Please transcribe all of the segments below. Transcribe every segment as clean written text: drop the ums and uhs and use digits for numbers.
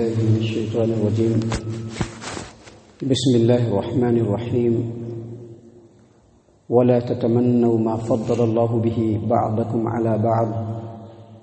بالله من الشيطان الرجيم. بسم الله الرحمن الرحيم. ولا تتمنوا ما فضل الله به بعضكم على بعض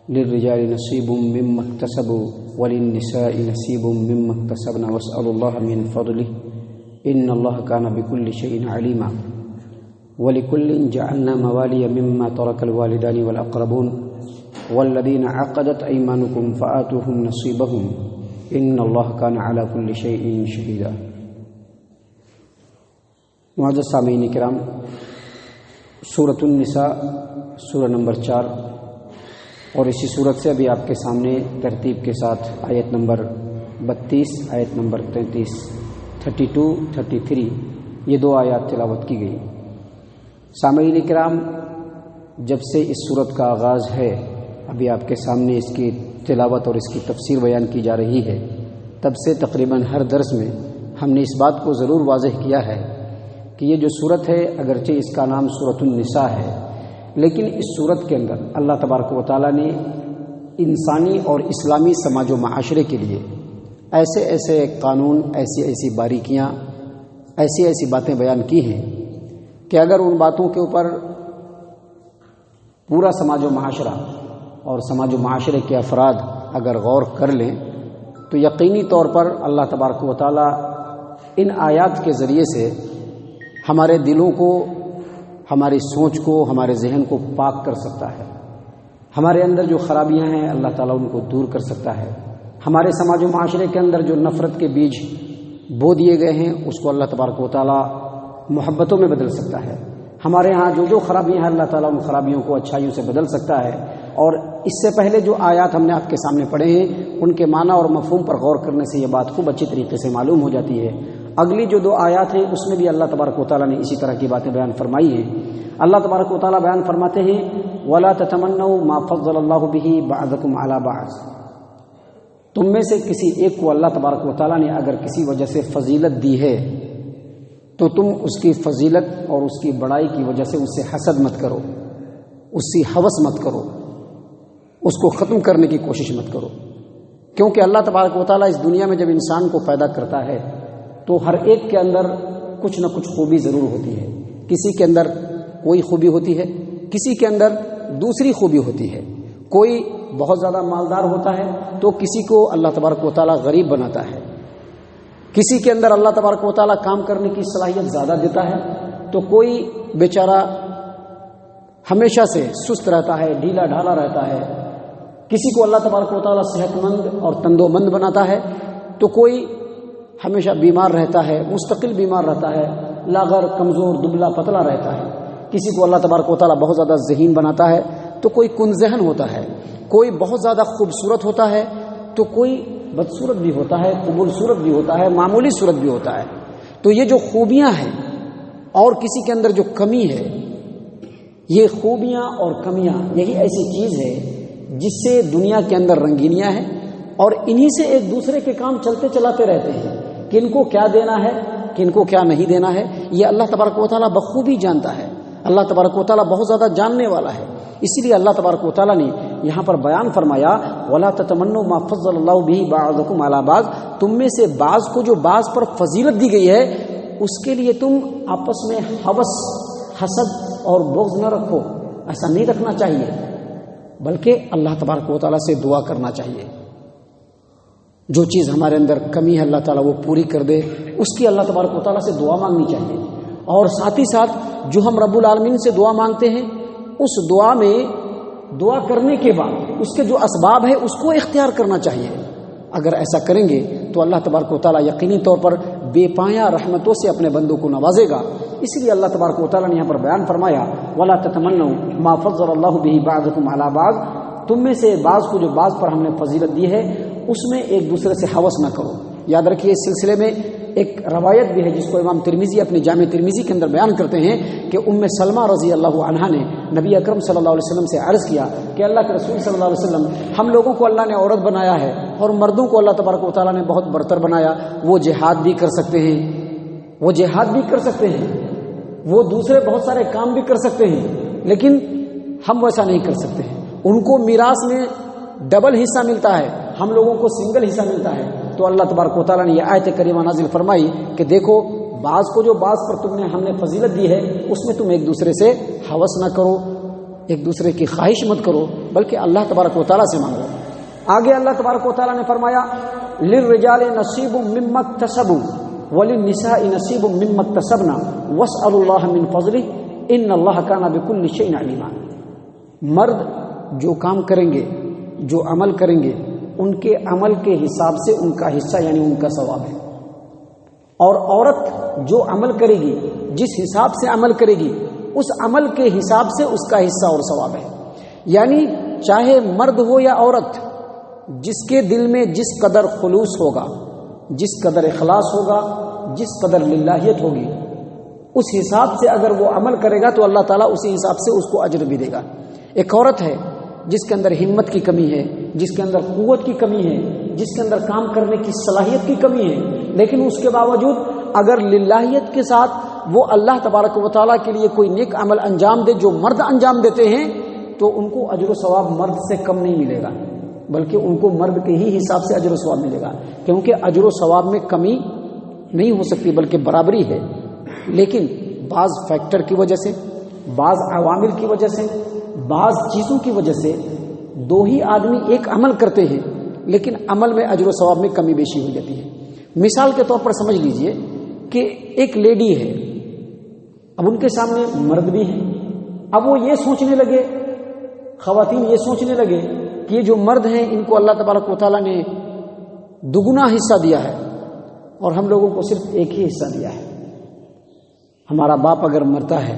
للرجال نصيب مما اكتسبوا وللنساء نصيب مما اكتسبن واسألوا الله من فضله إن الله كان بكل شيء عليما. ولكل جعلنا موالي مما ترك الوالدان والأقربون والذين عقدت أيمانكم فآتوهم نصيبهم إن الله كان على كل شيء شهيدا. معزز سامعین کرام، سورۃ النساء سورہ نمبر 4 اور اسی سورت سے ابھی آپ کے سامنے ترتیب کے ساتھ آیت نمبر 32، آیت نمبر 33، 32، 33 یہ دو آیات تلاوت کی گئی. سامعین کرام، جب سے اس سورت کا آغاز ہے، ابھی آپ کے سامنے اس کی تلاوت اور اس کی تفسیر بیان کی جا رہی ہے، تب سے تقریباً ہر درس میں ہم نے اس بات کو ضرور واضح کیا ہے کہ یہ جو سورت ہے، اگرچہ اس کا نام سورۃ النساء ہے، لیکن اس سورت کے اندر اللہ تبارک و تعالیٰ نے انسانی اور اسلامی سماج و معاشرے کے لیے ایسے ایسے قانون، ایسی ایسی باریکیاں، ایسی ایسی باتیں بیان کی ہیں کہ اگر ان باتوں کے اوپر پورا سماج و معاشرہ اور سماج و معاشرے کے افراد اگر غور کر لیں تو یقینی طور پر اللہ تبارک و تعالیٰ ان آیات کے ذریعے سے ہمارے دلوں کو، ہماری سوچ کو، ہمارے ذہن کو پاک کر سکتا ہے. ہمارے اندر جو خرابیاں ہیں اللہ تعالیٰ ان کو دور کر سکتا ہے. ہمارے سماج و معاشرے کے اندر جو نفرت کے بیج بو دیے گئے ہیں اس کو اللہ تبارک و تعالیٰ محبتوں میں بدل سکتا ہے. ہمارے ہاں جو خرابیاں ہیں اللہ تعالیٰ ان خرابیوں کو اچھائیوں سے بدل سکتا ہے. اور اس سے پہلے جو آیات ہم نے آپ کے سامنے پڑھے ہیں ان کے معنی اور مفہوم پر غور کرنے سے یہ بات خوب اچھی طریقے سے معلوم ہو جاتی ہے. اگلی جو دو آیات ہیں اس میں بھی اللہ تبارک و تعالیٰ نے اسی طرح کی باتیں بیان فرمائی ہیں. اللہ تبارک و تعالیٰ بیان فرماتے ہیں وَلَا تَتَمَنَّوْا مَا فَضَّلَ اللَّهُ بِهِ بَعْضَكُمْ عَلَى بَعْضٍ. تم میں سے کسی ایک کو اللہ تبارک و تعالیٰ نے اگر کسی وجہ سے فضیلت دی ہے تو تم اس کی فضیلت اور اس کی بڑائی کی وجہ سے اس سے حسد مت کرو، اس سے ہوس مت کرو، اس کو ختم کرنے کی کوشش مت کرو. کیونکہ اللہ تبارک و تعالیٰ اس دنیا میں جب انسان کو پیدا کرتا ہے تو ہر ایک کے اندر کچھ نہ کچھ خوبی ضرور ہوتی ہے. کسی کے اندر کوئی خوبی ہوتی ہے، کسی کے اندر دوسری خوبی ہوتی ہے. کوئی بہت زیادہ مالدار ہوتا ہے تو کسی کو اللہ تبارک و تعالیٰ غریب بناتا ہے. کسی کے اندر اللہ تبارک و تعالیٰ کام کرنے کی صلاحیت زیادہ دیتا ہے تو کوئی بیچارہ ہمیشہ سے سست رہتا ہے، ڈھیلا ڈھالا رہتا ہے. کسی کو اللہ تبارک و تعالیٰ صحت مند اور تندو مند بناتا ہے تو کوئی ہمیشہ بیمار رہتا ہے، مستقل بیمار رہتا ہے، لاغر، کمزور، دبلا پتلا رہتا ہے. کسی کو اللہ تبارک و تعالیٰ بہت زیادہ ذہین بناتا ہے تو کوئی کن ذہن ہوتا ہے. کوئی بہت زیادہ خوبصورت ہوتا ہے تو کوئی بدصورت بھی ہوتا ہے، قبول صورت بھی ہوتا ہے، معمولی صورت بھی ہوتا ہے. تو یہ جو خوبیاں ہیں اور کسی کے اندر جو کمی ہے، یہ خوبیاں اور کمیاں یہی ایسی چیز ہے جس سے دنیا کے اندر رنگینیاں ہیں اور انہی سے ایک دوسرے کے کام چلتے چلاتے رہتے ہیں. کن کو کیا دینا ہے، کن کو کیا نہیں دینا ہے، یہ اللہ تبارک و تعالیٰ بخوبی جانتا ہے. اللہ تبارک و تعالیٰ بہت زیادہ جاننے والا ہے. اسی لیے اللہ تبارک و تعالیٰ نے یہاں پر بیان فرمایا وَلَا تَتَمَنُّوا مَا فَضَّلَ اللَّهُ بِهِ بَعْضَكُمْ عَلَى بَعْضٍ. تم میں سے بعض کو جو بعض پر فضیلت دی گئی ہے اس کے لیے تم آپس میں ہوس، حسد اور بغض نہ رکھو. ایسا نہیں رکھنا چاہیے، بلکہ اللہ تبارک و تعالیٰ سے دعا کرنا چاہیے. جو چیز ہمارے اندر کمی ہے اللہ تعالیٰ وہ پوری کر دے، اس کی اللہ تبارک و تعالیٰ سے دعا مانگنی چاہیے. اور ساتھ ہی ساتھ جو ہم رب العالمین سے دعا مانگتے ہیں اس دعا میں دعا کرنے کے بعد اس کے جو اسباب ہے اس کو اختیار کرنا چاہیے. اگر ایسا کریں گے تو اللہ تبارک و تعالیٰ یقینی طور پر بے پایا رحمتوں سے اپنے بندوں کو نوازے گا. اس لیے اللہ تبارک و تعالیٰ نے یہاں پر بیان فرمایا وَلَا تَتَمَنَّوْا مَا فَضَّلَ اللَّهُ بِهِ بَعْضَكُمْ عَلَى بَعْضٍ. تم میں سے بعض کو جو بعض پر ہم نے فضیلت دی ہے اس میں ایک دوسرے سے ہوس نہ کرو. یاد رکھیے اس سلسلے میں ایک روایت بھی ہے جس کو امام ترمذی اپنے جامع ترمذی کے اندر بیان کرتے ہیں کہ ام سلمہ رضی اللہ عنہا نے نبی اکرم صلی اللہ علیہ وسلم سے عرض کیا کہ اللہ کے رسول صلی اللہ علیہ وسلم، ہم لوگوں کو اللہ نے عورت بنایا ہے اور مردوں کو اللہ تبارک و تعالیٰ نے بہت برتر بنایا. وہ جہاد بھی کر سکتے ہیں، وہ جہاد بھی کر سکتے ہیں، وہ دوسرے بہت سارے کام بھی کر سکتے ہیں، لیکن ہم ویسا نہیں کر سکتے ہیں. ان کو میراث میں ڈبل حصہ ملتا ہے، ہم لوگوں کو سنگل حصہ ملتا ہے. تو اللہ تبارک و تعالیٰ نے یہ آیت کریمہ نازل فرمائی کہ دیکھو بعض کو جو بعض پر ہم نے فضیلت دی ہے اس میں تم ایک دوسرے سے ہوس نہ کرو، ایک دوسرے کی خواہش مت کرو، بلکہ اللہ تبارک و تعالیٰ سے مانگو۔ آگے اللہ تبارک و تعالیٰ نے فرمایا للرجال نصیب مما اکتسبوا وللنساء نصیب مما اکتسبنا واسألوا اللہ من فضلہ ان اللہ کان بکل شیء علیما۔ مرد جو کام کریں گے، جو عمل کریں گے، ان کے عمل کے حساب سے ان کا حصہ یعنی ان کا ثواب ہے، اور عورت جو عمل کرے گی، جس حساب سے عمل کرے گی، اس عمل کے حساب سے اس کا حصہ اور ثواب ہے۔ یعنی چاہے مرد ہو یا عورت، جس کے دل میں جس قدر خلوص ہوگا، جس قدر اخلاص ہوگا، جس قدر للہیت ہوگی، اس حساب سے اگر وہ عمل کرے گا تو اللہ تعالیٰ اسی حساب سے اس کو اجر بھی دے گا۔ ایک عورت ہے جس کے اندر ہمت کی کمی ہے، جس کے اندر قوت کی کمی ہے، جس کے اندر کام کرنے کی صلاحیت کی کمی ہے، لیکن اس کے باوجود اگر للہیت کے ساتھ وہ اللہ تبارک و تعالیٰ کے لیے کوئی نیک عمل انجام دے جو مرد انجام دیتے ہیں، تو ان کو اجر و ثواب مرد سے کم نہیں ملے گا، بلکہ ان کو مرد کے ہی حساب سے اجر و ثواب ملے گا، کیونکہ اجر و ثواب میں کمی نہیں ہو سکتی بلکہ برابری ہے۔ لیکن بعض فیکٹر کی وجہ سے، بعض عوامل کی وجہ سے، بعض چیزوں کی وجہ سے دو ہی آدمی ایک عمل کرتے ہیں لیکن عمل میں اجر و ثواب میں کمی بیشی ہو جاتی ہے۔ مثال کے طور پر سمجھ لیجئے کہ ایک لیڈی ہے، اب ان کے سامنے مرد بھی ہے، اب وہ یہ سوچنے لگے، خواتین یہ سوچنے لگے کہ یہ جو مرد ہیں ان کو اللہ تبارک و تعالیٰ نے دگنا حصہ دیا ہے اور ہم لوگوں کو صرف ایک ہی حصہ دیا ہے۔ ہمارا باپ اگر مرتا ہے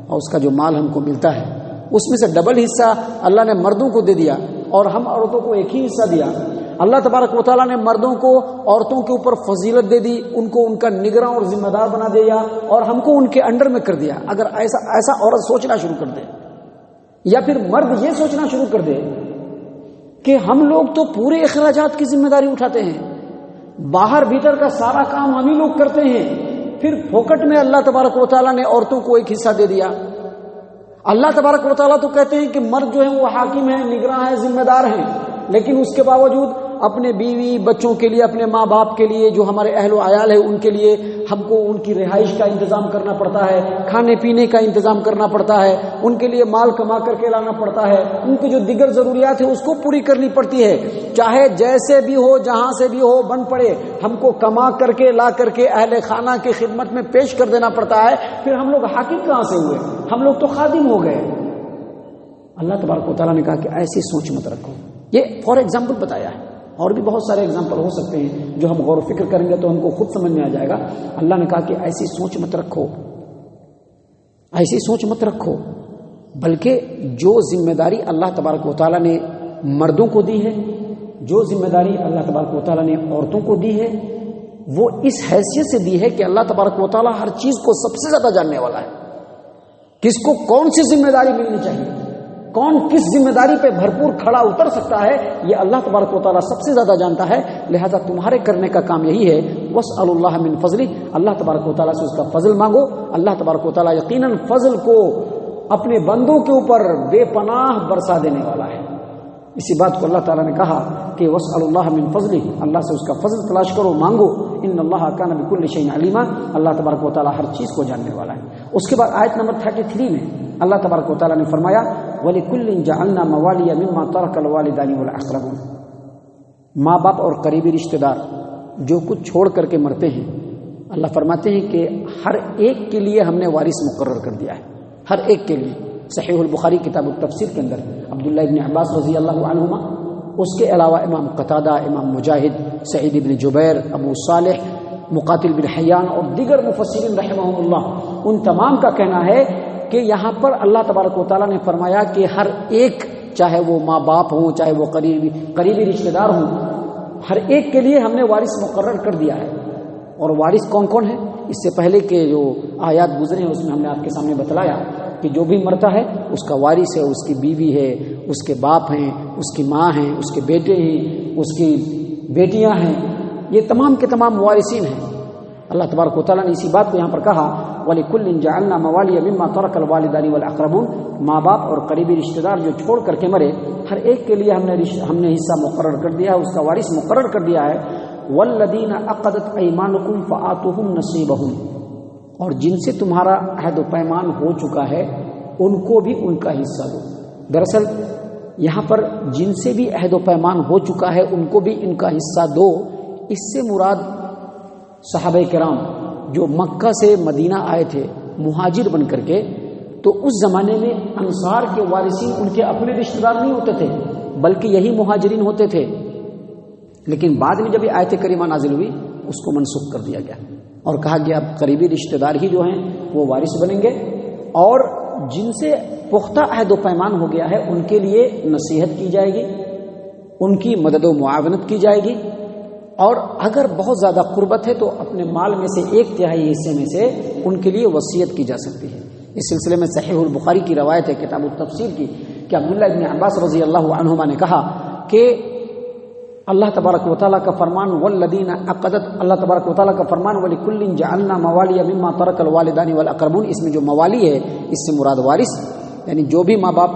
اور اس کا جو مال ہم کو ملتا ہے اس میں سے ڈبل حصہ اللہ نے مردوں کو دے دیا اور ہم عورتوں کو ایک ہی حصہ دیا۔ اللہ تبارک و تعالیٰ نے مردوں کو عورتوں کے اوپر فضیلت دے دی، ان کو ان کا نگراں اور ذمہ دار بنا دیا اور ہم کو ان کے انڈر میں کر دیا۔ اگر ایسا عورت سوچنا شروع کر دے یا پھر مرد یہ سوچنا شروع کر دے کہ ہم لوگ تو پورے اخراجات کی ذمہ داری اٹھاتے ہیں، باہر بھیتر کا سارا کام ہم ہی لوگ کرتے ہیں، پھر پھوکٹ میں اللہ تبارک و تعالیٰ نے عورتوں کو ایک حصہ دے دیا۔ اللہ تبارک و تعالیٰ تو کہتے ہیں کہ مرد جو ہیں وہ حاکم ہیں، نگراں ہیں، ذمہ دار ہیں، لیکن اس کے باوجود اپنے بیوی بچوں کے لیے، اپنے ماں باپ کے لیے، جو ہمارے اہل و عیال ہے ان کے لیے ہم کو ان کی رہائش کا انتظام کرنا پڑتا ہے، کھانے پینے کا انتظام کرنا پڑتا ہے، ان کے لیے مال کما کر کے لانا پڑتا ہے، ان کی جو دیگر ضروریات ہیں اس کو پوری کرنی پڑتی ہے، چاہے جیسے بھی ہو، جہاں سے بھی ہو، بن پڑے، ہم کو کما کر کے لا کر کے اہل خانہ کی خدمت میں پیش کر دینا پڑتا ہے۔ پھر ہم لوگ حاکم کہاں سے ہوئے؟ ہم لوگ تو خادم ہو گئے۔ اللہ تبارک و تعالیٰ نے کہا کہ ایسی سوچ مت رکھو۔ یہ فار ایگزامپل بتایا ہے، اور بھی بہت سارے ایگزامپل ہو سکتے ہیں جو ہم غور و فکر کریں گے تو ہم کو خود سمجھ میں آ جائے گا۔ اللہ نے کہا کہ ایسی سوچ مت رکھو، ایسی سوچ مت رکھو، بلکہ جو ذمہ داری اللہ تبارک و تعالیٰ نے مردوں کو دی ہے، جو ذمہ داری اللہ تبارک و تعالیٰ نے عورتوں کو دی ہے، وہ اس حیثیت سے دی ہے کہ اللہ تبارک و تعالیٰ ہر چیز کو سب سے زیادہ جاننے والا ہے۔ کس کو کون سی ذمہ داری ملنی چاہیے، کون کس ذمہ داری پہ بھرپور کھڑا اتر سکتا ہے، یہ اللہ تبارک و تعالیٰ سب سے زیادہ جانتا ہے۔ لہذا تمہارے کرنے کا کام یہی ہے، وَاسْأَلُوا اللَّهَ مِن فَضْلِهِ، اللہ تبارک و تعالیٰ سے اس کا فضل مانگو۔ اللہ تبارک و تعالیٰ یقیناً فضل کو اپنے بندوں کے اوپر بے پناہ برسا دینے والا ہے۔ اسی بات کو اللہ تعالیٰ نے کہا کہ وَاسْأَلُوا اللَّهَ مِن فَضْلِهِ، اللہ سے اس کا فضل تلاش کرو، مانگو۔ ان اللہ کان بکل شیء علیما، اللہ تبارک و تعالیٰ ہر چیز کو جاننے والا ہے۔ اس کے بعد آیت نمبر 33 میں اللہ تبارک و تعالیٰ نے فرمایا وَلِكُلٍّ جَعَلْنَا مَوَالِيَ مِمَّا تَرَكَ الْوَالِدَانِ وَالْأَقْرَبُونَ، ماں باپ اور قریبی رشتہ دار جو کچھ چھوڑ کر کے مرتے ہیں، اللہ فرماتے ہیں کہ ہر ایک کے لیے ہم نے وارث مقرر کر دیا ہے، ہر ایک کے لیے۔ صحیح البخاری کتاب التفسیر کے اندر عبداللہ ابن عباس رضی اللہ عنہما، اس کے علاوہ امام قتادہ، امام مجاہد، سعید بن جبیر، ابو صالح، مقاتل بن حیان اور دیگر مفسرین رحمہم اللہ، ان تمام کا کہنا ہے کہ یہاں پر اللہ تبارک و تعالیٰ نے فرمایا کہ ہر ایک، چاہے وہ ماں باپ ہوں، چاہے وہ قریبی رشتہ دار ہوں، ہر ایک کے لیے ہم نے وارث مقرر کر دیا ہے۔ اور وارث کون کون ہے؟ اس سے پہلے کے جو آیات گزرے ہیں اس میں ہم نے آپ کے سامنے بتلایا کہ جو بھی مرتا ہے اس کا وارث ہے، اس کی بیوی ہے، اس کے باپ ہیں، اس کی ماں ہیں، اس کے بیٹے ہیں، اس کی بیٹیاں ہیں، یہ تمام کے تمام وارثین ہیں۔ اللہ تبارک و تعالیٰ نے اسی بات کو یہاں پر کہا وَلِكُلٍّ جَعَلْنَا مَوَالِيَ مِمَّا تَرَكَ الْوَالِدَانِ وَالْأَقْرَبُونَ، ماں باپ اور قریبی رشتہ دار جو چھوڑ کر کے مرے، ہر ایک کے لیے ہم نے حصہ مقرر کر دیا ہے، اس کا وارث مقرر کر دیا ہے۔ والذین عقدت ایمانکم فآتوہم نصیبہم، اور جن سے تمہارا عہد و پیمان ہو چکا ہے ان کو بھی ان کا حصہ دو۔ دراصل یہاں پر جن سے بھی عہد و پیمان ہو چکا ہے ان کو بھی ان کا حصہ دو، اس سے مراد صحابہ کرام جو مکہ سے مدینہ آئے تھے مہاجر بن کر کے، تو اس زمانے میں انصار کے وارثین ان کے اپنے رشتہ دار نہیں ہوتے تھے بلکہ یہی مہاجرین ہوتے تھے، لیکن بعد میں جب یہ آیت کریمہ نازل ہوئی اس کو منسوخ کر دیا گیا اور کہا گیا اب قریبی رشتہ دار ہی جو ہیں وہ وارث بنیں گے، اور جن سے پختہ عہد و پیمان ہو گیا ہے ان کے لیے نصیحت کی جائے گی، ان کی مدد و معاونت کی جائے گی، اور اگر بہت زیادہ قربت ہے تو اپنے مال میں سے 1/3 حصے میں سے ان کے لیے وصیت کی جا سکتی ہے۔ اس سلسلے میں صحیح البخاری کی روایت ہے کتاب التفسیر کی کہ عبداللہ ابن عباس رضی اللہ عنہما نے کہا کہ اللہ تبارک و تعالیٰ کا فرمان والذین عقدت، اللہ تبارک و تعالیٰ کا فرمان وَلِكُلٍّ جَعَلْنَا مَوَالِيَ مِمَّا تَرَكَ الْوَالِدَانِ وَالْأَقْرَبُونَ، اس میں جو موالی ہے اس سے مراد وارث، یعنی جو بھی ماں باپ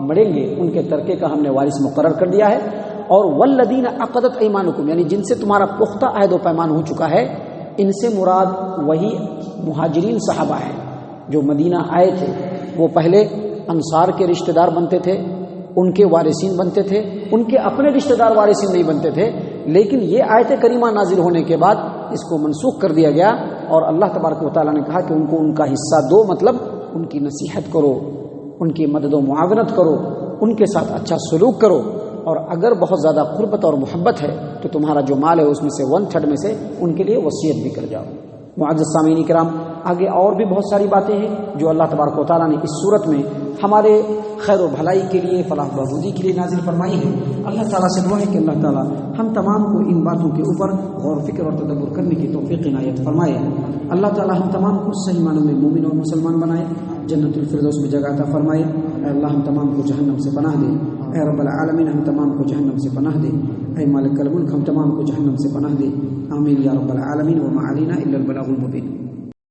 مریں گے ان کے ترکے کا ہم نے وارث مقرر کر دیا ہے، اور والذین عقدت ایمانکم، یعنی جن سے تمہارا پختہ عہد و پیمان ہو چکا ہے، ان سے مراد وہی مہاجرین صحابہ ہیں جو مدینہ آئے تھے، وہ پہلے انصار کے رشتہ دار بنتے تھے، ان کے وارثین بنتے تھے، ان کے اپنے رشتہ دار وارثین نہیں بنتے تھے، لیکن یہ آیت کریمہ نازل ہونے کے بعد اس کو منسوخ کر دیا گیا اور اللہ تبارک و تعالیٰ نے کہا کہ ان کو ان کا حصہ دو، مطلب ان کی نصیحت کرو، ان کی مدد و معاونت کرو، ان کے ساتھ اچھا سلوک کرو، اور اگر بہت زیادہ قربت اور محبت ہے تو تمہارا جو مال ہے اس میں سے 1/3 میں سے ان کے لیے وصیت بھی کر جاؤ۔ معزز سامعین کرام، آگے اور بھی بہت ساری باتیں ہیں جو اللہ تبارک و تعالیٰ نے اس صورت میں ہمارے خیر و بھلائی کے لیے، فلاح و بہبودی کے لیے نازل فرمائی ہیں۔ اللہ تعالیٰ سے دعا ہے کہ اللہ تعالیٰ ہم تمام کو ان باتوں کے اوپر غور و فکر اور تدبر کرنے کی توفیق عنایت فرمائے۔ اللہ تعالیٰ ہم تمام کو صحیح معنوں میں مومن اور مسلمان بنائے، جنت الفردوس میں جگہ عطا فرمائے۔ اے اللہ ہم تمام کو جہنم سے پناہ دے، اے رب العالمین ہم تمام کو جہنم سے پناہ دے، اے مالک الملک ہم تمام کو جہنم سے پناہ دے، آمین یا رب العالمین، وما علینا الا البلاغ المبین۔